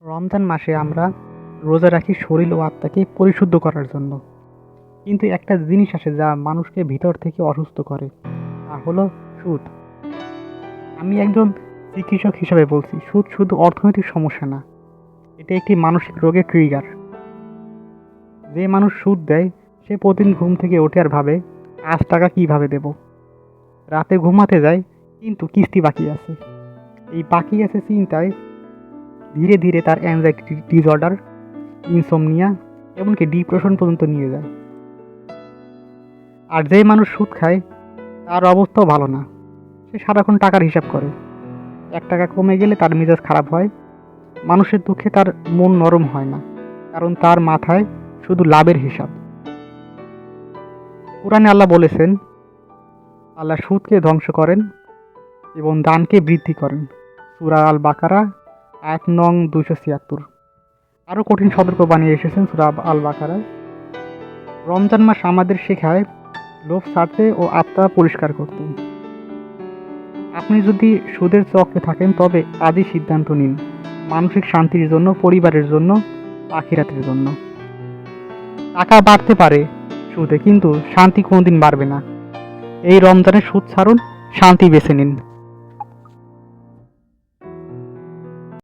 রমজান মাসে আমরা রোজা রাখি শরীর ও আত্মাকে পরিশুদ্ধ করার জন্য। কিন্তু একটা জিনিস আসে যা মানুষকে ভিতর থেকে অসুস্থ করে, তা হলো সুদ। আমি একজন চিকিৎসক হিসাবে বলছি, সুদ শুধু অর্থনৈতিক সমস্যা না, এটা একটি মানসিক রোগের ট্রিগার। যে মানুষ সুদ দেয় সে প্রতিদিন ঘুম থেকে ওঠে আর ভাবে, আজ টাকা কিভাবে দেব। রাতে ঘুমাতে যায় কিন্তু কিস্তি বাকি আছে। এই বাকি আছে চিন্তায় ধীরে ধীরে তার অ্যাংজাইটি ডিসঅর্ডার, ইনসোমনিয়া, এমনকি ডিপ্রেশন পর্যন্ত নিয়ে যায়। আর যে মানুষ সুদ খায় তার অবস্থাও ভালো না। সে সারাক্ষণ টাকার হিসাব করে, 1 টাকা কমে গেলে তার মেজাজ খারাপ হয়। মানুষের দুঃখে তার মন নরম হয় না, কারণ তার মাথায় শুধু লাভের হিসাব। কোরআনে আল্লাহ বলেছেন, আল্লাহ সুদকে ধ্বংস করেন এবং দানকে বৃদ্ধি করেন। সূরা আল বাকারা আয়াত নং 276। আরও কঠিন সতর্ক বানিয়ে এসেছেন সূরা আল বাকারায়। রমজান মাস আমাদের শেখায় লোভ ছাড়তে ও আত্মা পরিষ্কার করতে। আপনি যদি সুদের চক্রে থাকেন তবে আজই সিদ্ধান্ত নিন, মানসিক শান্তির জন্য, পরিবারের জন্য, আখিরাতের জন্য। টাকা বাড়তে পারে সুদে, কিন্তু শান্তি কোনোদিন বাড়বে না। এই রমজানে সুদ ছাড়ুন, শান্তি বেছে নিন।